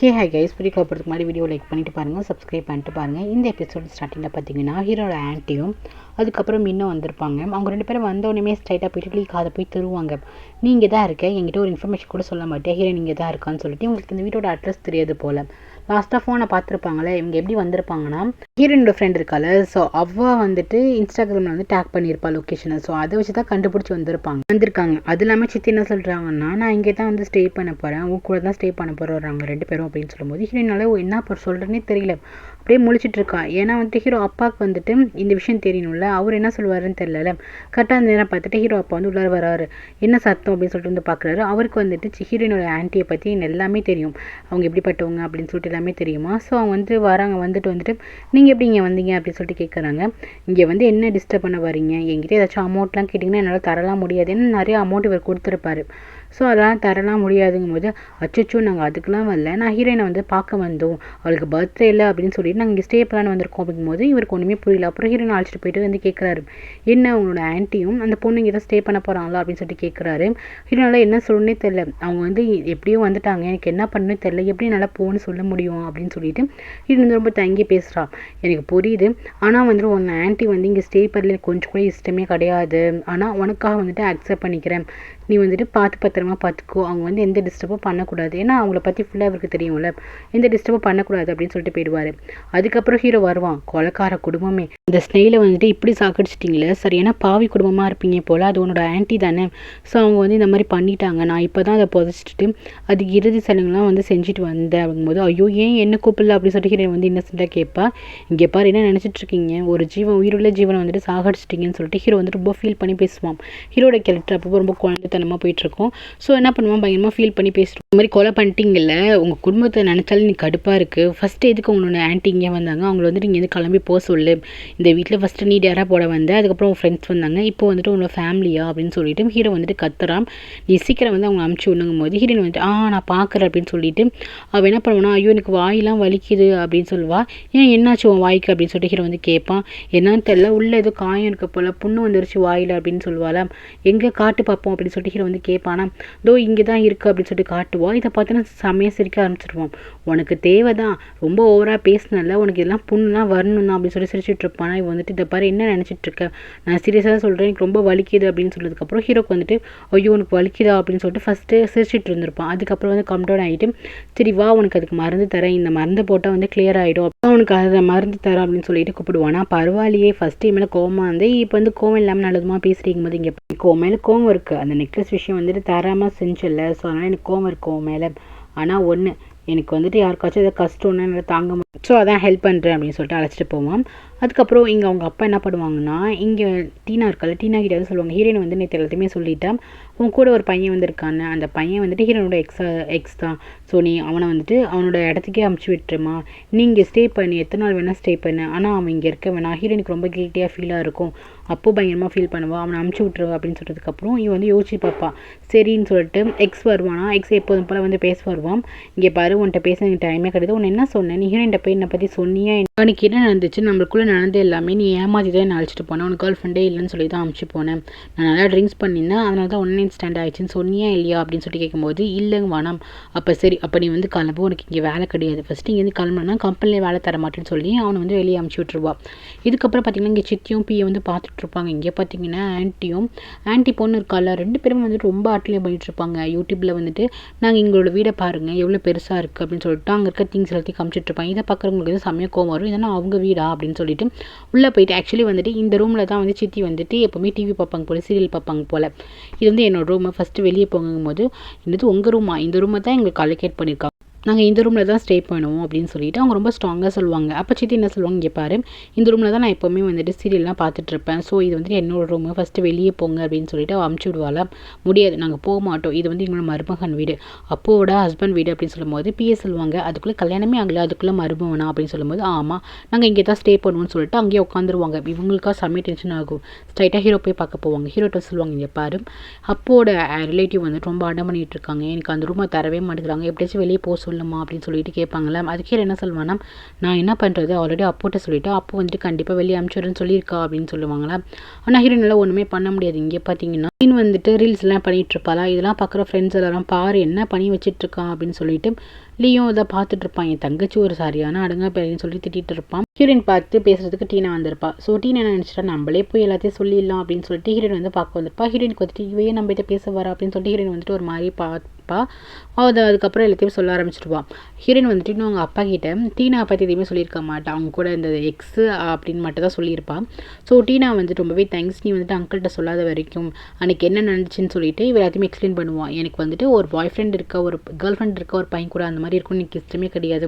Hi guys, video போகிறதுக்கு மாதிரி video like பண்ணிட்டு பாருங்கள், சப்ஸ்கிரைப் பண்ணிட்டு பாருங்கள். இந்த எபிசோட் ஸ்டார்டிங்கில் பார்த்தீங்கன்னா ஹீரோட ஆன்ட்டியும் அதுக்கப்புறம் இன்னும் வந்திருப்பாங்க. அவங்க 2 பேரும் வந்தோடனே ஸ்ட்ரைட்டாக போயிட்டு காதை போய் தருவாங்க. நீ இங்கே தான் இருக்க, என்கிட்ட ஒரு இன்ஃபர்மேஷன் கூட சொல்ல மாட்டேன், ஹீரோயின் இங்கே தான் இருக்கான்னு சொல்லிட்டு இவங்களுக்கு இந்த வீட்டோட அட்ரஸ் தெரியாது போல். லாஸ்ட்டாக ஃபோனை பார்த்துருப்பாங்களே, இவங்க எப்படி வந்திருப்பாங்கன்னா ஹீரோயினோட ஃப்ரெண்ட் இருக்கால, ஸோ அவள் வந்துட்டு இன்ஸ்டாகிராமில் வந்து டேக் பண்ணியிருப்பா லொக்கேஷனை. ஸோ அதை வச்சு தான் கண்டுபிடிச்சி வந்திருக்காங்க. அது இல்லாமல் சித்தி என்ன சொல்கிறாங்கன்னா, நான் இங்கே தான் வந்து ஸ்டே பண்ண போகிறேன், உங்க கூட தான் ஸ்டே பண்ண போகிறாங்க 2 பேரும் அப்படின்னு சொல்லும்போது ஹீரோயினால என்ன சொல்கிறேன்னே தெரியல, அப்படியே முழிச்சிட்டு இருக்கா. ஏன்னா வந்துட்டு ஹீரோ அப்பாவுக்கு வந்துட்டு இந்த விஷயம் தெரியணும்ல, அவர் என்ன சொல்லுவாருன்னு தெரியல. கரெக்டாக அந்த நேரம் பார்த்துட்டு ஹீரோ அப்பா வந்து உள்ளார வராரு. என்ன சத்தம் அப்படின்னு சொல்லிட்டு வந்து பார்க்குறாரு. அவருக்கு வந்துட்டு ஹீரோயினோட ஆன்ட்டியை பற்றி எல்லாமே தெரியும், அவங்க எப்படிப்பட்டவங்க அப்படின்னு சொல்லிட்டு எல்லாமே தெரியுமா. ஸோ அவங்க வந்து வராங்க. வந்துட்டு நீங்கள் எப்படி இங்கே வந்தீங்க அப்படின்னு சொல்லிட்டு கேட்குறாங்க. இங்கே வந்து என்ன டிஸ்டர்ப் பண்ண வரீங்க, என்கிட்ட ஏதாச்சும் அமௌண்ட்லாம் கேட்டிங்கன்னா என்னால் தரலாம் முடியாது, ஏன்னா நிறைய அமௌண்ட் இவர் கொடுத்துருப்பாரு. ஸோ அதெல்லாம் தரலாம் முடியாதுங்கும் போது, அச்சோ நாங்கள் அதுக்கெலாம் வரல, நான் ஹீரோயினை வந்து பார்க்க வந்தோம், அவளுக்கு பர்த்டே இல்லை அப்படின்னு சொல்லிட்டு நாங்கள் இங்கே ஸ்டே பண்ணலான்னு வந்திருக்கோம் அப்படிங்கும்போது இவருக்கு ஒன்றுமே புரியல. அப்புறம் ஹீரோயினை அழைச்சிட்டு போயிட்டு வந்து கேட்குறாரு, என்ன உங்களோட ஆன்ட்டியும் அந்த பொண்ணு இங்கே தான் ஸ்டே பண்ண போகிறாங்களா அப்படின்னு சொல்லிட்டு கேட்குறாரு. ஹீரோனால என்ன சொல்லணுன்னே தெரியல, அவங்க வந்து எப்படியும் வந்துட்டாங்க, எனக்கு என்ன பண்ணணும்னு தெரியல, எப்படி நல்லா போகணும்னு சொல்ல முடியும் அப்படின்னு சொல்லிட்டு ஹீரோயின் ரொம்ப தங்கி பேசுகிறா. எனக்கு புரியுது, ஆனால் வந்துட்டு உன் ஆன்ட்டி வந்து இங்கே ஸ்டே பண்ணல கொஞ்சம் கூட இஷ்டமே கிடையாது, ஆனால் உனக்காக வந்துட்டு அக்செப்ட் பண்ணிக்கிறேன், நீ வந்துட்டு பத்திரமா பார்த்துக்கோ, அவங்க வந்து எந்த டிஸ்டர்பும் பண்ணக்கூடாது, ஏன்னா அவங்கள பற்றி ஃபுல்லாக அவருக்கு தெரியும்ல, எந்த டிஸ்டர்பும் பண்ணக்கூடாது அப்படின்னு சொல்லிட்டு போயிடுவார். அதுக்கப்புறம் ஹீரோ வருவான். கொலைக்கார குடும்பமே, இந்த ஸ்னெயிலை வந்துட்டு இப்படி சாக்கடிச்சிட்டிங்களே, சரியான பாவி குடும்பமாக இருப்பீங்க போல், அது உன்னோட ஆன்ட்டி தானே, ஸோ அவங்க வந்து இந்த மாதிரி பண்ணிட்டாங்க, நான் இப்போ தான் அதை புதைச்சிட்டு அதுக்கு இறுதி சடங்குலாம் வந்து செஞ்சுட்டு வந்தேன் அப்படிங்கும்போது, ஐயோ ஏன் என்ன கூப்பிடல அப்படின்னு சொல்லிட்டு ஹீரோ வந்து இன்னசென்ட்டாக கேட்பா. இங்கே பாரு என்ன நினச்சிட்டு இருக்கீங்க, ஒரு உயிருள்ள ஜீவனை வந்துட்டு சாகடிச்சிட்டிங்கன்னு சொல்லிட்டு ஹீரோ வந்துட்டு ரொம்ப ஃபீல் பண்ணி பேசுவான். ஹீரோட கேரக்டர் அப்போ ரொம்ப குழந்தைத்தனமாக போயிட்டுருக்கோம். ஸோ என்ன பண்ணுவான், பயங்கரமாக ஃபீல் பண்ணி பேசுகிறோம். இந்த மாதிரி கொலை பண்ணிட்டீங்கல்ல, உங்கள் குடும்பத்தை நினச்சாலும் நீ கடுப்பாக இருக்குது, ஃபஸ்ட்டு எதுக்கு உங்களோட ஆன்ட்டி இங்கே வந்தாங்க, அவங்கள வந்துட்டு இங்கே வந்து கிளம்பி போக சொல்லு, இந்த வீட்டில் ஃபஸ்ட்டு நீ டேராக போட வந்த, அதுக்கப்புறம் உங்கள் ஃப்ரெண்ட்ஸ் வந்தாங்க, இப்போ வந்துட்டு உங்களோட ஃபேமிலியா அப்படின்னு சொல்லிட்டு ஹீரோ வந்துட்டு கத்துறான். நீ சீக்கிரம் வந்து அவங்க அமுச்சு விடுங்கும் போது ஹீரோயின் வந்துட்டு நான் பார்க்குறேன் அப்படின்னு சொல்லிட்டு அவள் என்ன பண்ணுவானா, ஐயோ எனக்கு வாயெல்லாம் வலிக்குது அப்படின்னு சொல்லுவா. ஏன் என்னாச்சு உன் வாய்க்கு அப்படின்னு சொல்லிட்டு ஹீரோ வந்து கேட்பான். என்னன்னு தெரியல, உள்ளே ஏதோ காயம் இருக்க போல், புண்ணு வந்துருச்சு வாயில் அப்படின்னு சொல்லுவாள். எங்கே காட்டு பார்ப்போம் அப்படின்னு சொல்லிட்டு ஹீரோ வந்து கேட்பானா, தோ இங்கே தான் இருக்குது அப்படின்னு சொல்லிட்டு காட்டுவோம். இதை பார்த்தோன்னா செம்மையாக சிரிக்க ஆரம்பிச்சிருவோம். உனக்கு தேவை தான், ரொம்ப ஓவராக பேசினல, உனக்கு இதெல்லாம் புண்ணுலாம் வரணும் தான் அப்படின்னு சொல்லி சிரிச்சுட்டு இருப்பானா. இவன் வந்துட்டு இதை பாரு என்ன நினச்சிட்டு இருக்க, நான் சீரியஸாக சொல்கிறேன், எனக்கு ரொம்ப வலிக்குது அப்படின்னு சொல்லிதுக்கப்புறம் ஹீரோக்கு வந்துட்டு ஐயோ உனக்கு வலிக்குதா அப்படின்னு சொல்லிட்டு ஃபஸ்ட்டு சிரிச்சிட்டு இருந்திருப்பான். அதுக்கப்புறம் வந்து கம்டவுன் ஆகிட்டு, சரி வா உனக்கு அதுக்கு மருந்து தரேன், இந்த மருந்து போட்டால் வந்து கிளியர் ஆகிடும், அப்போ உனக்கு அதை மருந்து தரேன் அப்படின்னு சொல்லிட்டு கூப்பிடுவானா. பரவாயில்லையே, ஃபஸ்ட்டு மேலே கோவமாக வந்து இப்போ வந்து கோவம் இல்லாமல் நல்லதுமா பேசுகிறீங்க போது இங்கே மேலே கோவம் இருக்குது, அந்த நெக்லஸ் விஷயம் வந்துட்டு தராமல் செஞ்சில்ல, ஸோ அதனால் எனக்கு கோவம் இருக்கும் மேலே. ஆனால் ஒன்று, எனக்கு வந்துட்டு யாருக்காச்சும் ஏதாவது கஷ்டம்னா என்னால் தாங்க முடியும், ஸோ அதான் ஹெல்ப் பண்ணுறேன் அப்படின்னு சொல்லிட்டு அழைச்சிட்டு போவான். அதுக்கப்புறம் இங்கே அவங்க அப்பா என்ன பண்ணுவாங்கன்னா, இங்கே டீனா இருக்கால, டீனா கிட்ட வந்து சொல்லுவாங்க, ஹீரோயின் வந்து நேற்று எல்லாத்தையுமே சொல்லிட்டேன், உன் கூட ஒரு பையன் வந்திருக்கான்னு, அந்த பையன் வந்துட்டு ஹீரோனோட எக்ஸ் தான், ஸோ நீ அவனை வந்துட்டு அவனோட இடத்துக்கே அமுச்சு விட்டுருமா, நீ இங்கே ஸ்டே பண்ணி எத்தனை நாள் வேணால் ஸ்டே பண்ணு, ஆனால் அவன் இங்கே இருக்க வேணாம், ஹீரோனுக்கு ரொம்ப கில்ட்டியாக ஃபீலாக இருக்கும், அப்போ பயங்கரமாக ஃபீல் பண்ணுவான், அவனை அமுச்சு விட்டுருவா அப்படின்னு சொல்கிறதுக்கப்புறம் இவன் வந்து யோசிச்சு பார்ப்பா. சரின்னு சொல்லிட்டு எக்ஸ் வருவானா, எக்ஸ் எப்போதும் போல் வந்து பேச வருவான். இங்கே பாரு உன்ட்ட பேச எனக்கு டைமே கிடையாது, உன்னை என்ன சொன்னேன், நீ ஹீரோயின்ட்ட போய் என்னை பற்றி சொன்னியா, அவனுக்கு என்ன நடந்துச்சு, நம்மளுக்குள்ளே நடந்தது எல்லாமே நீ ஏமாற்றி தான் என்ன அழைச்சிட்டு போனேன், உனக்கு கேர்ள் ஃப்ரெண்டே இல்லைன்னு சொல்லி தான் அமுச்சு போனேன், நான் நல்லா ட்ரிங்க்ஸ் பண்ணியிருந்தேன், அதனால தான் ஒன் நைட் ஸ்டாண்ட் ஆயிடுச்சுன்னு சொன்னியா இல்லையா அப்படின்னு சொல்லிட்டு கேட்கும்போது, இல்லைங்க வேணாம், அப்போ சரி அப்போ நீ வந்து கிளம்பு, உனக்கு இங்கே வேலை கிடையாது, ஃபஸ்ட்டு இங்கேருந்து கிளம்புனா கம்பெனியில் வேலை தர மாட்டேன்னு சொல்லி அவனை வந்து வெளியே அமுச்சு விட்டுருவா. இதுக்கப்புறம் பார்த்திங்கன்னா இங்கே சித்தியும் பியை வந்து பார்த்துட்டு இருப்பாங்க. இங்கே பார்த்திங்கன்னா ஆன்ட்டி பொண்ணு இருக்கால, 2 பேரும் வந்துட்டு ரொம்ப ஆட்டிலே பண்ணிட்டு இருப்பாங்க. யூடியூப்பில் வந்துட்டு நாங்கள் எங்களோட வீடை பாருங்கள் எவ்வளோ பெருசாக இருக்குது அப்படின்னு சொல்லிட்டு அங்கே இருக்க திங்ஸ் எல்லாத்தையும் காமிச்சிட்டு இருப்பாங்க. இதை பார்க்குறவங்களுக்கு வந்து செம்மையாக கோவம் வரும், இதனால் அவங்க வீடா அப்படின்னு சொல்லிட்டு உள்ளே போயிட்டு ஆக்சுவலி வந்துட்டு இந்த ரூமில் தான் வந்து சித்தி வந்துட்டு எப்போவுமே டிவி பார்ப்பாங்க போல், சீரியல் பார்ப்பாங்க போல். இது வந்து என்னோட ரூமை, ஃபஸ்ட்டு வெளியே போங்கும் போது இது உங்கள் ரூமா, இந்த ரூமை தான் எங்களுக்கு அலோகேட் பண்ணியிருக்காங்க, நாங்கள் இந்த ரூமில் தான் ஸ்டே பண்ணுவோம் அப்படின்னு சொல்லிட்டு அவங்க ரொம்ப ஸ்ட்ராங்காக சொல்லுவாங்க. அப்போ சித்தி என்ன சொல்லுவாங்க, இங்கே பாரு இந்த ரூமில் தான் நான் எப்போவுமே வந்துட்டு சீரியல்லாம் பார்த்துட்ருப்பேன், ஸோ இது வந்துட்டு என்னோட ரூமு, ஃபஸ்ட்டு வெளியே போங்க அப்படின்னு சொல்லிட்டு அமுச்சு விடுவாள். முடியாது, நாங்கள் போக மாட்டோம், இது வந்து எங்களோட மருமகன் வீடு, அப்போட ஹஸ்பண்ட் வீடு அப்படின்னு சொல்லும்போது பிஏ சொல்லுவாங்க, அதுக்குள்ளே கல்யாணமே ஆகலை, அதுக்குள்ளே மருமகனா அப்படின்னு சொல்லும்போது ஆமாம் நாங்கள் இங்கே தான் ஸ்டே பண்ணுவோம்னு சொல்லிட்டு அங்கேயே உட்காந்துருவாங்க. இவங்களுக்காக செம்ம டென்ஷன் ஆகும். ஸ்ட்ரைட்டாக ஹீரோ போய் பார்க்க போவாங்க. ஹீரோட்ட சொல்லுவாங்க, இங்கே பாரு அப்போட ரிலேட்டிவ் வந்துட்டு ரொம்ப அடம் பண்ணிகிட்டு இருக்காங்க, எனக்கு அந்த ரூமை தரவே மாட்டேங்கிறாங்க, எப்படியாச்சும் வெளியே போக சொல்லுமா அப்படின்னு சொல்லிட்டு கேட்பாங்களா. அதுக்கே என்ன சொல்லுவானா, நான் என்ன பண்ணுறது, ஆல்ரெடி அப்போட்ட சொல்லிவிட்டு அப்போ வந்துட்டு கண்டிப்பாக வெளியே அனுப்பிச்சுடுறேன்னு சொல்லியிருக்கா அப்படின்னு சொல்லுவாங்களா. ஆனால் ஹீரோயினால் ஒன்றுமே பண்ண முடியாது. இங்கே பார்த்தீங்கன்னா வந்துட்டு ரீல்ஸ்லாம் பண்ணிகிட்ருப்பாளா, இதெல்லாம் பார்க்குற ஃப்ரெண்ட்ஸ் எல்லாரும் பாரு என்ன பண்ணி வச்சிட்ருக்கான் அப்படின்னு சொல்லிட்டு லீயும் இதை பார்த்துட்டு இருப்பான். என் தங்கச்சி ஒரு சரியான அடங்கா பேருன்னு சொல்லி திட்டிட்டு இருப்பான். ஹீரோயின் பார்த்து பேசுறதுக்கு டீனா வந்திருப்பா. ஸோ டீனா என்ன நினச்சிட்டா, நம்மளே போய் எல்லாத்தையும் சொல்லிடலாம் அப்படின்னு சொல்லிட்டு ஹீரோயின் வந்து பார்க்க வந்திருப்பா. ஹீரோயினுக்கு வந்துட்டு இவையே நம்ம கிட்ட பேச வரா அப்படின்னு சொல்லிட்டு ஹீரோயின் வந்துட்டு ஒரு மாதிரி பார்ப்பா. அதுக்கப்புறம் எல்லாத்தையும் சொல்ல ஆரம்பிச்சிடுவா. ஹீரோயின் வந்துட்டு இன்னும் அவங்க அப்பா கிட்ட டீனா பற்றி எதுவுமே சொல்லியிருக்க மாட்டா. அவங்க கூட இந்த எக்ஸு அப்படின்னு மட்டும் தான் சொல்லியிருப்பான். ஸோ டீனா வந்துட்டு ரொம்பவே தேங்க்ஸ், நீ வந்துட்டு அங்கிள்கிட்ட சொல்லாத வரைக்கும் அன்றைக்கி என்ன நடந்துச்சுன்னு சொல்லிட்டு இவ எல்லாத்தையுமே எக்ஸ்பிளைன் பண்ணுவான். எனக்கு வந்துட்டு ஒரு பாய் ஃப்ரெண்ட் இருக்க, ஒரு கேர்ள் ஃப்ரெண்ட் இருக்க, ஒரு பையன் கூட அந்த மாதிரி இருக்கும்னு எனக்கு இஷ்டமே கிடையாது.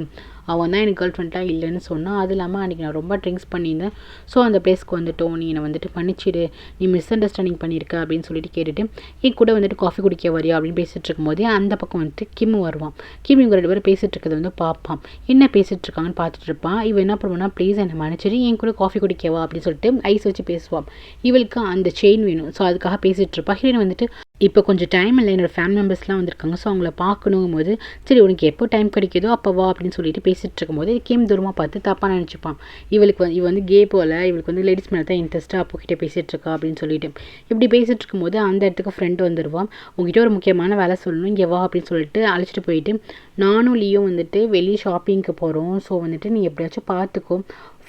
அவன் தான் எனக்கு கேர்ள் ஃப்ரெண்ட்லாம் இல்லைன்னு சொன்னான். அது இல்லாமல் அன்றைக்கி நான் ரொம்ப ட்ரிங்க்ஸ் பண்ணியிருந்தேன். ஸோ அந்த பிளேஸ்க்கு வந்துட்டோம், நீ என்னை வந்துட்டு பண்ணிச்சிடு, நீ மிஸ் அண்டர்ஸ்டாண்டிங் பண்ணியிருக்க அப்படின்னு சொல்லிட்டு கேட்டுட்டு என் கூட வந்துட்டு காஃபி குடிக்க வரியா அப்படின்னு பேசிகிட்டு இருக்கும்போதே அந்த பக்கம் வந்துட்டு கிம் வருவான். கிம் இவங்க 2 பேரும் பேசிகிட்டு இருக்கிறது வந்து பார்ப்பான். என்ன பேசிகிட்டு இருக்காங்கன்னு பார்த்துட்டு இருப்பான். இவன் என்ன பண்ணுவானா, ப்ளீஸ் என்னை மன்னிச்சிடு, என் கூட காஃபி குடிக்கவா அப்படின்னு சொல்லிட்டு ஐஸ் வச்சு பேசுவான். இவளுக்கு அந்த செயின் வேணும். ஸோ அதுக்காக பேசிகிட்டு இருப்பா. ஹீரோயின் வந்துட்டு இப்போ கொஞ்சம் டைம் இல்லை, என்னோடய ஃபேமிலி மெம்பர்ஸ்லாம் வந்திருக்காங்க, ஸோ அவங்கள பார்க்கணும் போது சரி உனக்கு எப்போ டைம் கிடைக்குதோ அப்போ வா அப்படின்னு சொல்லிட்டு பேசிகிட்டு இருக்கும்போது கேம் தூரமாக பார்த்து தப்பாக நினச்சிப்பான். இவ வந்து கே போல், இவளுக்கு வந்து லேடிஸ் மேலே தான் இன்ட்ரெஸ்ட்டாக அப்போ கிட்டே பேசிகிட்டு இருக்கா அப்படின்னு சொல்லிட்டு இப்படி பேசிகிட்டு இருக்கும்போது அந்த இடத்துக்கு ஃப்ரெண்டு வந்துடுவான். உங்ககிட்ட ஒரு முக்கியமான வேலை சொல்லணும், இங்கே வா அப்படின்னு சொல்லிட்டு அழைச்சிட்டு போயிட்டு நானும் லீயும் வந்துட்டு வெளியே ஷாப்பிங்க்கு போகிறோம், ஸோ வந்துட்டு நீ எப்படியாச்சும் பார்த்துக்கோ,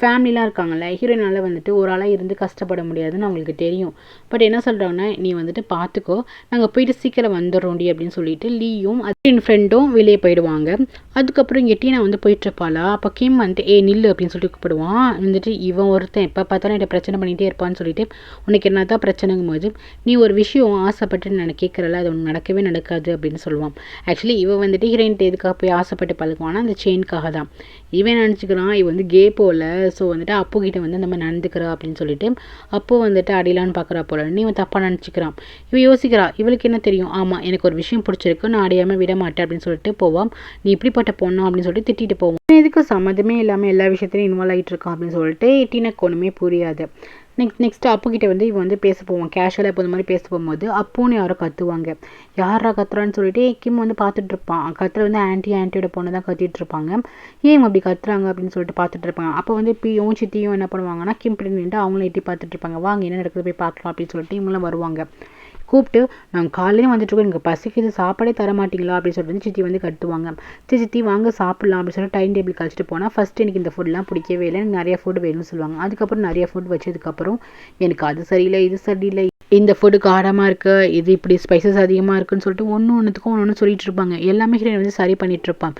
ஃபேமிலிலாம் இருக்காங்கல்ல, ஹீரோயினால் வந்துட்டு ஒரு ஆளாக இருந்து கஷ்டப்பட முடியாதுன்னு அவங்களுக்கு தெரியும். பட் என்ன சொல்கிறாங்கன்னா, நீ வந்துட்டு பார்த்துக்கோ, நாங்கள் போயிட்டு சீக்கிரம் வந்துடுறோண்டி அப்படின்னு சொல்லிட்டு லீயும் என் ஃப்ரெண்டும் வெளியே போயிடுவாங்க. அதுக்கப்புறம் இங்கே டீனா வந்து போயிட்டுருப்பாளா. அப்போ கிம் வந்துட்டு நில்லு அப்படின்னு சொல்லிட்டு கூப்பிடுவான். வந்துட்டு இவன் ஒருத்தன் எப்போ பார்த்தாலும் என்கிட்ட பிரச்சனை பண்ணிகிட்டே இருப்பான்னு சொல்லிட்டு உனக்கு என்ன தான் பிரச்சனைங்கும் போது நீ ஒரு விஷயம் ஆசைப்பட்டு நான் கேட்குறல, அது ஒன்று நடக்கவே நடக்காது அப்படின்னு சொல்லுவான். ஆக்சுவலி இவன் வந்துட்டு ஹீரோயின்ட்டு எதுக்காக போய் ஆசைப்பட்டு பழகுவானா, அந்த செயின்காக தான். இவன் நினச்சிக்கிறான் இவன் வந்து கே போல், ஸோ வந்துட்டு அப்போ கிட்ட வந்து அந்த மாதிரி நடந்துக்கிறா அப்படின்னு சொல்லிட்டு அப்போ வந்துட்டு அடிலான்னு பார்க்குறா போல. நீ இவன் தப்பாக நினச்சிக்கிறான். இவன் யோசிக்கிறா, இவளுக்கு என்ன தெரியும், ஆமாம் எனக்கு ஒரு விஷயம் பிடிச்சிருக்கு, நான் அடையாமல் விட மாட்டேன் அப்படின்னு சொல்லிட்டு போவான். நீ இப்படிப்பட்ட பொண்ணா அப்படின்னு சொல்லிட்டு திட்டிட்டு போவான். எதுக்கு சம்மந்தமே இல்லாமல் எல்லா விஷயத்துலையும் இன்வால்வ் ஆகிட்டு இருக்கான் அப்படின்னு சொல்லிட்டு டீனாக்கு ஒன்றுமே புரியாது. நெக்ஸ்ட்டு அப்புக்கிட்ட வந்து இவன் வந்து பேச போவான். கேஷுவலாக இப்போ இந்த மாதிரி பேச போகும்போது அப்போன்னு யாரோ கத்துவாங்க. யாரா கத்துறான்னு சொல்லிட்டு கிம் வந்து பார்த்துட்டு இருப்பான். கத்துற வந்து ஆன்ட்டியோட பொண்ணு தான் கத்திட்டு இருப்பாங்க. ஏன் இவங்க அப்படி கத்துறாங்க அப்படின்னு சொல்லிட்டு பார்த்துட்டு இருப்பாங்க. அப்போ வந்து பியும் சித்தியும் என்ன பண்ணுவாங்கன்னா கிம் பிடி நின்று அவங்களும் எட்டி பார்த்துட்டு இருப்பாங்க. வாங்க என்ன நடக்குது போய் பார்க்கலாம் அப்படின்னு சொல்லிட்டு இவங்களாம் வருவாங்க. கூப்பிட்டு நாங்கள் காலையிலேயே வந்துட்டுருக்கோம், எனக்கு பசிக்குது, சாப்பாடே தர மாட்டிங்களா அப்படின்னு சொல்லிட்டு சித்தி வந்து கட்டுவாங்க. சித்தி வாங்க சாப்பிட்லாம் அப்படின்னு சொல்லிட்டு டைம் டேபிள் கழிச்சிட்டு போனால் ஃபஸ்ட்டு எனக்கு இந்த ஃபுட்லாம் பிடிக்கவே இல்லை, எனக்கு நிறைய ஃபுட் வேணும்னு சொல்லுவாங்க. அதுக்கப்புறம் நிறைய ஃபுட் வச்சதுக்கப்புறம் எனக்கு அது சரியில்லை, இது சரியில்லை, இந்த ஃபுட்டு காரமாக இருக்குது, இது இப்படி ஸ்பைசஸ் அதிகமாக இருக்குன்னு சொல்லிட்டு ஒன்றுத்துக்கும் ஒன்று சொல்லிட்டு இருப்பாங்க. எல்லாமே ஹீரோயின் வந்து சரி பண்ணிகிட்ருப்பான்.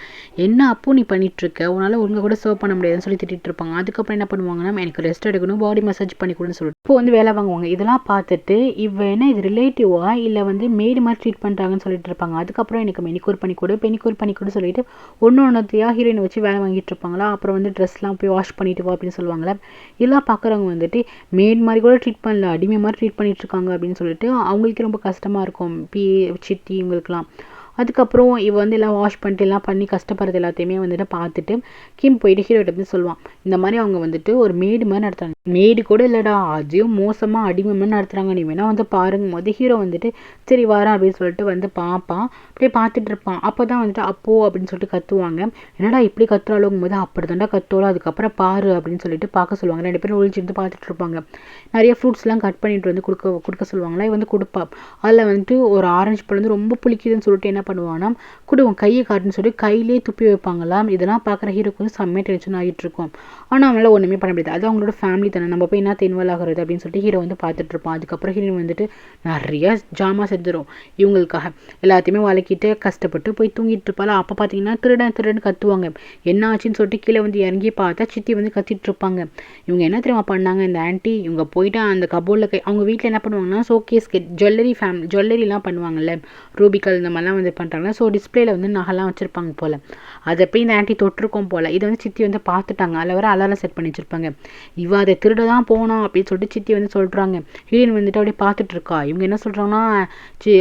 என்ன அப்போ நீ பண்ணிகிட்ருக்க, உன்னால் ஒழுங்காக கூட சர்வ் பண்ண முடியாதுன்னு சொல்லி திட்டிகிட்டு இருப்பாங்க. அதுக்கப்புறம் என்ன பண்ணுவாங்கன்னா, எனக்கு ரெஸ்ட் எடுக்கணும், பாடி மசாஜ் பண்ணி கொடுன்னு சொல்லிட்டு இப்போ வந்து வேலை வாங்குவாங்க. இதெல்லாம் பார்த்துட்டு இவ என்ன இது ரிலேட்டிவா இல்லை வந்து மேடு மாதிரி ட்ரீட் பண்ணுறாங்கன்னு சொல்லிட்டு இருப்பாங்க. அதுக்கப்புறம் எனக்கு பெனிக்கூர் பண்ணி கொடு சொல்லிட்டு ஒன்றுத்தையாக ஹீரோயினை வச்சு வேலை வாங்கிட்டு இருப்பாங்களா. அப்புறம் வந்து ட்ரெஸ்லாம் போய் வாஷ் பண்ணிட்டு வா அப்படின்னு சொல்லுவாங்களே. இதெல்லாம் பார்க்குறவங்க வந்துட்டு மேட் மாதிரி கூட ட்ரீட் பண்ணல, அடிமை மாதிரி ட்ரீட் பண்ணிட்டு இருக்காங்க அப்படின்னு சொல்லிட்டு அவங்களுக்கு ரொம்ப கஷ்டமாக இருக்கும், சித்தி இவங்களுக்குலாம். அதுக்கப்புறம் இவ வந்து எல்லாம் வாஷ் பண்ணிட்டு எல்லாம் பண்ணி கஷ்டப்படுறது எல்லாத்தையுமே வந்துட்டு பார்த்துட்டு கிம் போயிட்டு ஹீரோட்ட வந்து சொல்லுவான், இந்த மாதிரி அவங்க வந்துட்டு ஒரு மேடு மாதிரி நடத்துறாங்க, மேடு கூட இல்லைடா அதையும் மோசமாக அடிமை மாதிரி நடத்துகிறாங்க, நீ வேணா வந்து பாருங்கும் போது ஹீரோ வந்துட்டு சரி வரேன் அப்படின்னு சொல்லிட்டு வந்து பார்ப்பான். அப்படியே பார்த்துட்டு இருப்பான். அப்போ தான் வந்துட்டு அப்போ அப்படின்னு சொல்லிட்டு கத்துவாங்க. என்னடா இப்படி கத்துறாளுங்கும் போது அப்படி தாண்டா கத்துவோம், அதுக்கப்புறம் பாரு அப்படின்னு சொல்லிட்டு பார்க்க சொல்லுவாங்க. 2 பேரும் ஒழிச்சிருந்து பார்த்துட்டு இருப்பாங்க. நிறைய ஃப்ரூட்ஸ்லாம் கட் பண்ணிட்டு வந்து கொடுக்க சொல்லுவாங்களா. இவ வந்து கொடுப்பா. அதில் வந்துட்டு ஒரு ஆரஞ்சு பழம் வந்து ரொம்ப புளிக்குதுன்னு சொல்லிட்டு என்ன பண்ணுவானா, உன் கையை காட்டுன்னு சொல்லிட்டு கையிலே துப்பி வைப்பாங்களாம். இதெல்லாம் பார்க்குற ஹீரோக்கு வந்து செம்மையாக டென்ஷன் ஆகிட்டு இருக்கும். ஆனால் அவங்களால ஒன்றுமே பண்ண முடியாது, அது அவங்களோட ஃபேமிலி தானே, நம்ம போய் என்ன இன்வால்வ் ஆகிறது அப்படின்னு சொல்லிட்டு ஹீரோ வந்து பார்த்துட்டு இருப்பான். அதுக்கப்புறம் ஹீரோ வந்துட்டு நிறைய ஜாமா செஞ்சிடும் இவங்களுக்காக. எல்லாத்தையுமே வளக்கிட்டு கஷ்டப்பட்டு போய் தூங்கிட்டு இருப்பாள். அப்போ பார்த்தீங்கன்னா திருடன் கத்துவாங்க. என்ன ஆச்சுன்னு சொல்லிட்டு கீழே வந்து இறங்கி பார்த்தா சித்தி வந்து கத்திட்டு இருப்பாங்க. இவங்க என்ன தெரியுமா பண்ணாங்க, இந்த ஆன்ட்டி இவங்க போயிட்டு அந்த கபோர்டில் அவங்க வீட்டில் என்ன பண்ணுவாங்கன்னா ஷோகேஸ்க்கு ஜுவல்லரிலாம் பண்ணுவாங்கல்ல, ரூபிக்கல் இந்த மாதிரிலாம் வந்து பண்ணுறாங்க. ஸோ டிஸ்பிளேல வந்து நகைலாம் வச்சுருப்பாங்க போல். அதை போய் இந்த ஆன்ட்டி தொட்டிருக்கோம் போல். இதை வந்து சித்தி வந்து பார்த்துட்டாங்க. அதில் வர அலாரம் செட் பண்ணி வச்சுருப்பாங்க. இவ அதை திருட தான் போனோம் அப்படின்னு சொல்லிட்டு சித்தி வந்து சொல்கிறாங்க. ஹீரோயின் வந்துட்டு அப்படியே பார்த்துட்டு இருக்கா. இவங்க என்ன சொல்கிறாங்கன்னா,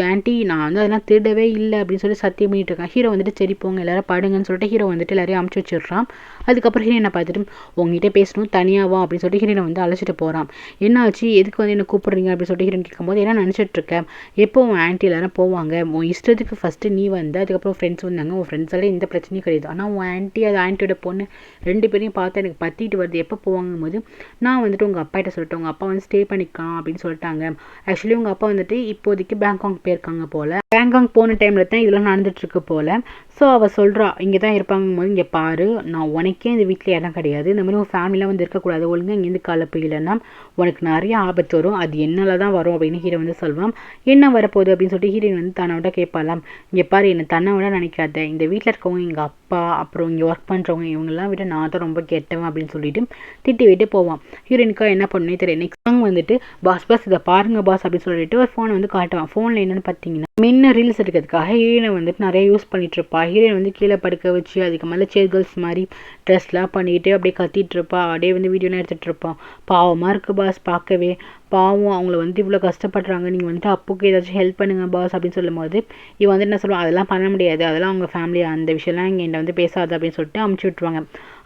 ஆன்ட்டி நான் வந்து அதெல்லாம் திருடவே இல்லை அப்படின்னு சொல்லி சத்தியம் பண்ணிட்டு இருக்கேன். ஹீரோ வந்துட்டு சரி போங்க எல்லாரும் படுங்கன்னு சொல்லிட்டு ஹீரோ வந்துட்டு எல்லாரையும் அமுச்சு வச்சிடுறான். அதுக்கப்புறம் ஹீரோயினை பார்த்துட்டு உங்ககிட்ட பேசணும் தனியாவா அப்படின்னு சொல்லிட்டு ஹீரோயினை வந்து அழைச்சிட்டு போகிறான். என்ன ஆச்சு, எதுக்கு வந்து என்ன கூப்பிடுறீங்க அப்படின்னு சொல்லிட்டு ஹீரோயின் கேட்கும்போது என்ன நினச்சிட்டு இருக்கேன், எப்போ உன் ஆன்ட்டி எல்லாரும் போவாங்க, உன் இஷ்டத்துக்கு ஃபஸ்ட்டு நீ வந்து அதுக்கப்புறம் ஃப்ரெண்ட்ஸ் வந்தாங்க, உன் ஃப்ரெண்ட்ஸ் எல்லாம் எந்த பிரச்சனையும் கிடையாது. ஆனால் உன் ஆன்ட்டி அது ஆன்ட்டியோட பொண்ணு 2 பேரையும் பார்த்து எனக்கு பற்றிட்டு வருது, எப்போ போவாங்கும் போது நான் வந்துட்டு உங்கள் அப்பாட்ட சொல்லிட்டு உங்கள் அப்பா வந்து ஸ்டே பண்ணிக்கலாம் அப்படின்னு சொல்லிட்டாங்க. ஆக்சுவலி உங்கள் அப்பா வந்துட்டு இப்போதைக்கு பேங்காக் போயிருக்காங்க போல். பேங்காக் போன டைமில் தான் இதெல்லாம் நடந்துட்டுருக்கு போல். ஸோ அவள் சொல்கிறா இங்கே தான் இருப்பாங்கும் போது, இங்கே பாரு, நான் உனக்கே இந்த வீட்டில் இடம் கிடையாது, இந்த மாதிரி ஒரு ஃபேமிலியாக வந்து இருக்கக்கூடாது, ஒழுங்காக இங்கேருந்து கலப்பையிலன்னா உனக்கு நிறைய ஆபத்து வரும், அது என்னால் தான் வரும் அப்படின்னு ஹீரோ வந்து சொல்வான். என்ன வரப்போகுது அப்படின்னு சொல்லிட்டு ஹீரோயின் வந்து தன்னோட கேட்பாலாம். இங்கே பாரு, என்னை தன்னோட நினைக்காத, இந்த வீட்டில் இருக்கவங்க எங்கள் அப்பா, அப்புறம் இங்கே ஒர்க் பண்ணுறவங்க இவங்கெல்லாம் விட நான் தான் ரொம்ப கெட்டவன் அப்படின்னு சொல்லிட்டு திட்டி விட்டு போவான். ஹீரோயினுக்கா என்ன பண்ணே தெரியும். நெக்ஸ்ட் சாங் வந்துட்டு பாஸ் இதை பாருங்க பாஸ் அப்படின்னு சொல்லிட்டு ஒரு ஃபோனை வந்து காட்டுவான். ஃபோனில் என்னென்னு பார்த்தீங்கன்னா முன்ன ரீல்ஸ் எடுக்கிறதுக்காக ஹீரோயினை வந்துட்டு நிறைய யூஸ் பண்ணிட்டு இருப்பா. ஹீரோயின் வந்து கீழே படுக்க வச்சு அதுக்கு மேலே சேர் கேர்ள்ஸ் மாதிரி ட்ரெஸ்லாம் பண்ணிட்டு அப்படியே கத்திட்டு இருப்பா. அப்படியே வந்து வீடியோலாம் எடுத்துகிட்டு இருப்பான். பாவமாக இருக்குது பாஸ் பார்க்கவே, பாவம் அவங்கள வந்து இவ்வளோ கஷ்டப்படுறாங்க, நீங்கள் வந்துட்டு அப்புக்கு ஏதாச்சும் ஹெல்ப் பண்ணுங்க பாஸ் அப்படின்னு சொல்லும்போது இவன் வந்து என்ன சொல்லுவான், அதெல்லாம் பண்ண முடியாது, அதெல்லாம் அவங்க ஃபேமிலி, அந்த விஷயம்லாம் இங்கே என்கிட்ட வந்து பேசாது அப்படின்னு சொல்லிட்டு அமுச்சு விட்ருவாங்க.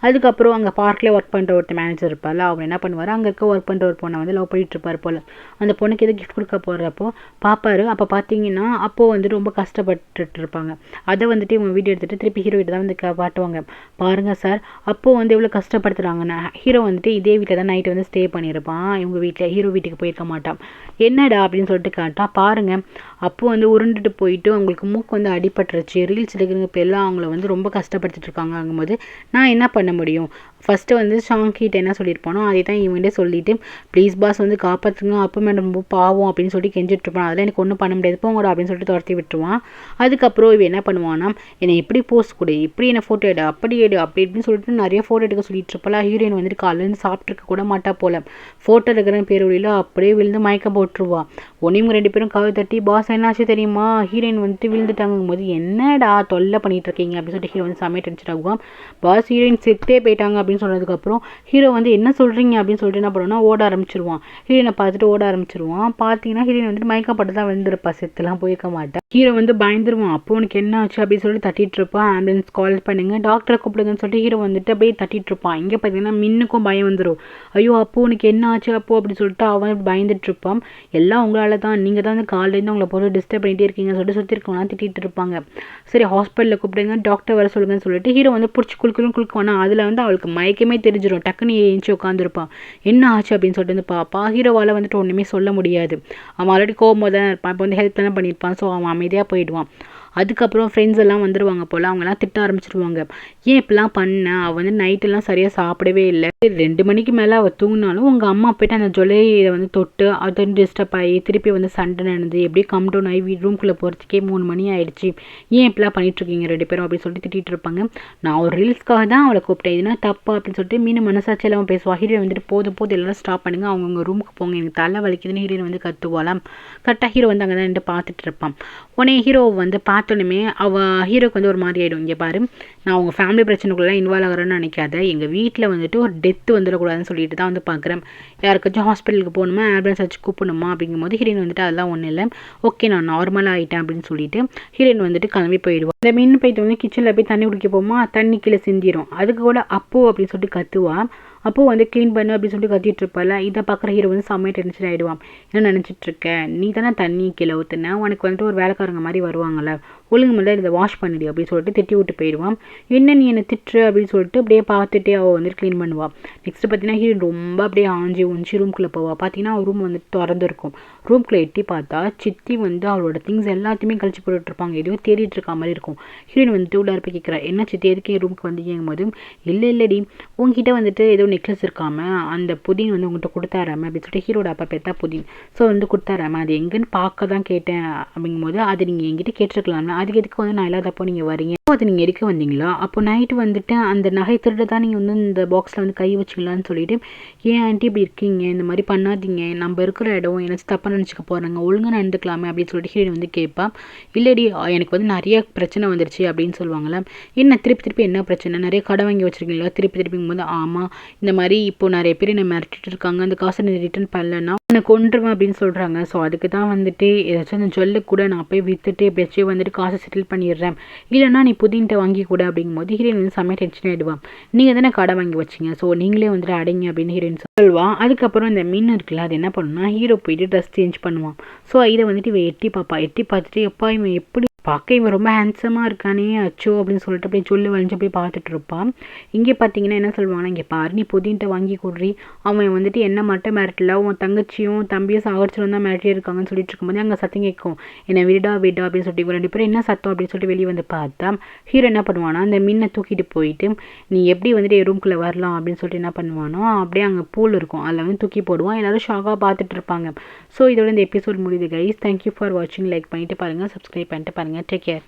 அதுக்கப்புறம் அங்கே பார்க்கில் ஒர்க் பண்ணுற ஒருத்தர் மேனேஜர் இருப்பாள், அவர் என்ன பண்ணுவார், அங்கே இருக்க ஒர்க் பண்ணுற ஒரு பொண்ணை வந்து லவ் பண்ணிட்டு இருப்பார் போல். அந்த பொண்ணுக்கு எது கிஃப்ட் கொடுக்க போகிறப்போ பார்ப்பாரு. அப்போ பார்த்தீங்கன்னா அப்போது வந்துட்டு ரொம்ப கஷ்டப்பட்டுட்டு இருப்பாங்க. அதை வந்துட்டு இவங்க வீடியோ எடுத்துகிட்டு திருப்பி ஹீரோ கிட்ட தான் வந்து காட்டுவாங்க. பாருங்கள் சார், அப்போது வந்து எவ்வளோ கஷ்டப்படுத்துகிறாங்கன்னா, ஹீரோ வந்துட்டு இதே வீட்டில் தான் நைட்டு வந்து ஸ்டே பண்ணியிருப்பான். இவங்க வீட்டில் ஹீரோ வீட்டுக்கு போயிருக்க மாட்டான். என்னடா அப்படின்னு சொல்லிட்டு காட்டா, பாருங்கள் அப்போது வந்து உருண்டுட்டு போயிட்டு அவங்களுக்கு மூக்கு வந்து அடிபட்டுருச்சு, ரீல்ஸ் எடுக்கிறவங்க இப்போ எல்லாம் அவங்கள வந்து ரொம்ப கஷ்டப்படுத்திட்டு இருக்காங்க. ஆகும்போது நான் என்ன பண்ண முடியும், ஃபஸ்ட்டு வந்து ஷாங்கிட்ட என்ன சொல்லியிருப்பானோ அதை தான் இவன்டே சொல்லிவிட்டு ப்ளீஸ் பாஸ் வந்து காப்பாற்றுங்க, அப்போ மேடம் ரொம்ப பாவம் அப்படின்னு சொல்லிட்டு கெஞ்சிட்டு இருப்பான். அதெல்லாம் எனக்கு ஒன்றும் பண்ண முடியாது, போங்கடா அப்படின்னு சொல்லிட்டு துரத்தி விட்டுருவான். அதுக்கப்புறம் இவன் என்ன பண்ணுவான்னா, என்னை எப்படி போஸ்ட் கொடு, இப்படி என்ன ஃபோட்டோ எடு, அப்படி எடு, அப்படி இப்படின்னு சொல்லிட்டு நிறைய ஃபோட்டோ எடுக்க சொல்லிட்டு இருப்பா. ஹீரோயின் வந்துட்டு காலையிலேருந்து சாப்பிட்ருக்க கூட மாட்டா போல, ஃபோட்டோ எடுக்கிற பேர் வழியில் அப்படியே விழுந்து மயக்கம் போட்டுருவா. ஒன்று இவங்க 2 பேரும் கவை தட்டி, பாஸ் என்னாச்சு தெரியுமா, ஹீரோயின் வந்துட்டு விழுந்துட்டாங்கும் போது என்னடா தொல்லை பண்ணிட்டு இருக்கீங்க அப்படின்னு சொல்லிட்டு ஹீரோ வந்து சமையல் டென்ஷன் ஆகுவான். பாஸ் ஹீரோயின் செத்தே போயிட்டாங்க அப்படின்னு சொன்னதுக்கப்புறம் ஹீரோ வந்து என்ன சொல்கிறீங்க அப்படின்னு சொல்லிட்டு என்ன பண்ணுவோன்னா ஓட ஆரம்பிச்சிருவான். ஹீரோயினை பார்த்துட்டு ஓட ஆரம்பிச்சிருவான். பார்த்தீங்கன்னா ஹீரோயின் வந்துட்டு மயக்கப்பட்டு தான் விழுந்திருப்பா, செத்துலாம் போயிருக்க மாட்டேன். ஹீரோ வந்து பயந்துருவான். அப்போ உனக்கு என்ன ஆச்சு அப்படின்னு சொல்லிட்டு தட்டிட்டு இருப்பான். ஆம்புலன்ஸ் கால் பண்ணுங்க, டாக்டரை கூப்பிடுங்கன்னு சொல்லிட்டு ஹீரோ வந்துட்டு அப்படியே தட்டிட்டு இருப்பான். இங்கே பார்த்தீங்கன்னா மின்னுக்கும் பயம் வந்துடும். ஐயோ அப்போ உனக்கு என்ன ஆச்சு அப்போ அப்படின்னு சொல்லிட்டு அவன் பயந்துட்டு இருப்பான். எல்லாம் உங்களால் தான், நீங்கள் தான் வந்து காலையிலேருந்து அவங்கள போட்டு டிஸ்டர்ப் பண்ணிகிட்டே இருக்கீங்கன்னு சொல்லிட்டு சுற்றி இருக்கவங்களாம் திட்டிகிட்டு இருப்பாங்க. சரி ஹாஸ்பிட்டலில் கூப்பிடுங்க, டாக்டர் வர சொல்லுங்கன்னு சொல்லிட்டு ஹீரோ வந்து பிடிச்சி குளிக்குவானா. அதில் வந்து அவளுக்கு மயக்கமே தெரிஞ்சிடும். டக்குன்னு ஏஞ்சி உட்காந்துருப்பான். என்ன ஆச்சு அப்படின்னு சொல்லிட்டு வந்து பாப்பா. ஹீரோவால் வந்துட்டு ஒன்றுமே சொல்ல முடியாது. அவன் ஆல்ரெடி கோவம் தான் இருப்பான். இப்போ வந்து ஹெல்ப் தானே பண்ணியிருப்பான். ஸோ அவன் அமைதியாக போயிடுவான். அதுக்கப்புறம் ஃப்ரெண்ட்ஸ் எல்லாம் வந்துடுவாங்க போல். அவங்கெல்லாம் திட்ட ஆரம்பிச்சிருவாங்க. ஏன் இப்படிலாம் பண்ண, அவள் வந்து நைட்டெல்லாம் சரியாக சாப்பிடவே இல்லை, 2 மணிக்கு மேலே அவள் தூங்கினாலும் உங்கள் அம்மா போய்ட்டு அந்த ஜொலையை வந்து தொட்டு அது வந்து டிஸ்டர்ப் ஆகி திருப்பி வந்து சண்டை நடந்து எப்படியே கம் டவுன் ஆகி ரூம்குள்ளே போகிறதுக்கே 3 மணி ஆகிடுச்சு, ஏன் இப்படிலாம் பண்ணிகிட்ருக்கீங்க 2 பேரும் அப்படின்னு சொல்லிட்டு திட்டிகிட்டு இருப்பாங்க. நான் ஒரு ரீல்ஸ்க்காக தான் அவளை கூப்பிட்டேன், இதுனா தப்பா அப்படின்னு சொல்லிட்டு மீன் மனசாட்சி எல்லாம் பேசுவாள். ஹீரோயின் வந்துட்டு போதும் எல்லாம் ஸ்டாப் பண்ணுங்க, அவங்கவுங்க ரூமுக்கு போங்க, எனக்கு தலை வலிக்குதுன்னு ஹீரோயின் வந்து கத்துவாளாம். கரெக்டாக ஹீரோ வந்து அங்கே தான் நின்று பார்த்துட்டு இருப்பான். உடனே ஹீரோ வந்து பார்த்தோன்னே அவள் ஹீரோக்கு வந்து ஒரு மாதிரி ஆகிடும். இங்கே பாரு, நான் உங்கள் ஃபேமிலி பிரச்சனைக்குள்ளே இன்வால்வ் ஆகிறேன்னு நினைக்காத, எங்கள் வீட்டில் வந்துட்டு ஒரு டெத்து வந்துடக்கூடாதுன்னு சொல்லிட்டு தான் வந்து பார்க்குறேன். யாருக்காச்சும் ஹாஸ்பிட்டலுக்கு போகணுமா, ஆம்புலன்ஸ் வச்சு கூப்பிடணுமா அப்படிங்கும்போது ஹீரோயின் வந்துட்டு அதெல்லாம் ஒன்றும் இல்லை, ஓகே நான் நார்மலாக ஆகிட்டேன் அப்படின்னு சொல்லிட்டு ஹீரோயின் வந்துட்டு கிளம்பி போயிடுவான். இந்த மீன் போயிட்டு வந்து கிச்சனில் போய் தண்ணி குடிக்க போமா, தண்ணி கீழே சிந்திடும். அதுக்கு கூட அப்போ அப்படின்னு சொல்லிட்டு கத்துவா. அப்போது வந்து க்ளீன் பண்ணு அப்படின்னு சொல்லிட்டு கத்திட்டு இருப்பாள். இதை பார்க்குற ஹீரோ வந்து செம்மையாக டென்ஷன் ஆகிடுவான். என்ன நினச்சிட்டு இருக்க, நீ தானே தண்ணி கீழே ஊற்றுன, உனக்கு வந்துட்டு ஒரு வேலைக்காரங்க மாதிரி வருவாங்கள்ல, ஒழுங்கு மேலே இதை வாஷ் பண்ணிடு அப்படின்னு சொல்லிட்டு திட்டி விட்டு போயிடுவான். என்ன நீ என்னை திட்டுற அப்படின்னு சொல்லிட்டு அப்படியே பார்த்துட்டே அவள் வந்துட்டு க்ளீன் பண்ணுவாள். நெக்ஸ்ட்டு பார்த்தீங்கன்னா ஹீரோ ரொம்ப அப்படியே ஆஞ்சி உஞ்சி ரூம்குள்ளே போவாள். பார்த்தீங்கன்னா ரூம் வந்துட்டு திறந்துருக்கும். ரூம்குள்ளே எட்டி பார்த்தா சித்தி வந்து அவளோட திங்ஸ் எல்லாத்தையுமே கழிச்சு போட்டுட்ருப்பாங்க. எதுவும் தேடிட்டு இருக்க மாதிரி இருக்கும். ஹீரோயின் வந்துட்டு உள்ளார போய் கேட்குறா, என்ன சித்தி எதுக்கு என் ரூமுக்கு வந்தீங்கும் போது, இல்லடி உங்ககிட்ட வந்துட்டு ஏதோ நெக்லஸ் இருக்காம அந்த புதின் வந்து உங்கள்கிட்ட கொடுத்தாராம அப்படின்னு சொல்லிட்டு ஹீரோட அப்பா பெத்தா புதின் ஸோ வந்து கொடுத்தாராம, அது எங்கன்னு பார்க்க தான் கேட்டேன் அப்படிங்கும்போது, அது நீங்கள் எங்கிட்ட கேட்டிருக்கலாம்ல, அதுக்கு எதுக்கு வந்து நான் இல்லாதப்போ நீங்கள் வரீங்க, அது நீங்கள் எடுக்க வந்தீங்களா, அப்போ நைட்டு வந்துட்டு அந்த நகை திருட தான் நீங்கள் வந்து இந்த பாக்ஸில் வந்து கை வச்சிங்களான்னு சொல்லிட்டு, ஏன் ஆண்டி இப்படி இருக்கீங்க, இந்த மாதிரி பண்ணாதீங்க, நம்ம இருக்கிற இடம் எனக்கு தப்பாக நினச்சிக்க போகிறாங்க, ஒழுங்காக நடந்துக்கலாமே அப்படின்னு சொல்லிட்டு ஹீரோயின் வந்து கேட்பா. இல்லடி எனக்கு வந்து நிறைய பிரச்சனை வந்துருச்சு அப்படின்னு சொல்லுவாங்களே. என்ன திருப்பி என்ன பிரச்சனை, நிறைய கடை வாங்கி வச்சுருக்கீங்களா திருப்பிங்கும் போது, ஆமாம் இந்த மாதிரி இப்போ நிறைய பேர் என்னை மிரட்டிட்டு இருக்காங்க, அந்த காசை நீ ரிட்டர்ன் பண்ணலன்னா என்னை கொண்டுருவேன் அப்படின்னு சொல்கிறாங்க. ஸோ அதுக்கு தான் வந்துட்டு ஏதாச்சும் அந்த ஜுவல்லு கூட நான் போய் விற்றுட்டு எப்படியாச்சும் வந்துட்டு காசை செட்டில் பண்ணிடுறேன், இல்லைன்னா நீ புதின்ட்ட வாங்கி கூட அப்படிங்கும்போது ஹீரோயின் வந்து செம்மையாக டென்ஷன் ஆகிடுவான். நீங்கள் தானே கடை வாங்கி வச்சிங்க, ஸோ நீங்களே வந்துட்டு அடைங்க அப்படின்னு ஹீரோயின் சொல்லுவான். அதுக்கப்புறம் இந்த மீன் இருக்குல்ல, அது என்ன பண்ணுன்னா ஹீரோ போயிட்டு ட்ரெஸ் சேஞ்ச் பண்ணுவான். ஸோ இதை வந்துட்டு இவ எட்டி பார்த்துட்டு எப்பா இவன் எப்படி பார்க்க இவன் ரொம்ப ஹேண்ட்ஸமாக இருக்கானே அச்சோ அப்படின்னு சொல்லிட்டு அப்படியே சொல்லி வளைஞ்சு அப்படியே பார்த்துட்டு இருப்பான். இங்கே பார்த்தீங்கன்னா என்ன சொல்லுவாங்கன்னா, இங்கே பாரு நீ புதின்ட்ட வாங்கி கொடுறி, அவன் வந்துட்டு என்ன மட்டும் மிரட்டல, உன் தங்கச்சியும் தம்பியும் சாகடிச்சிடும் தான் மிரட்டி இருக்காங்கன்னு சொல்லிட்டு இருக்கும்போது அங்கே சத்தம் கேட்கும், என்னை விடா விடா அப்படின்னு சொல்லிட்டு இவங்க 2 பேரும் என்ன சத்தம் அப்படின்னு சொல்லிட்டு வெளியே வந்து பார்த்தா ஹீரோ என்ன பண்ணுவானா, அந்த மீனை தூக்கிட்டு போயிட்டு நீ எப்படி வந்துட்டு என் ரூம்குள்ளே வரலாம் அப்படின்னு சொல்லிட்டு என்ன பண்ணுவானோ, அப்படியே அங்கே பூல் இருக்கும் அதில் வந்து தூக்கி போடுவான். எல்லாரும் ஷாக்காக பார்த்துட்டு இருப்பாங்க. ஸோ இதோட இந்த எபிசோட் முடியுது கைஸ். தேங்க்யூ ஃபார் வாட்சிங். லைக் பண்ணிட்டு பாருங்கள், சப்ஸ்கிரைப் பண்ணிட்டு பாருங்கள். Take care.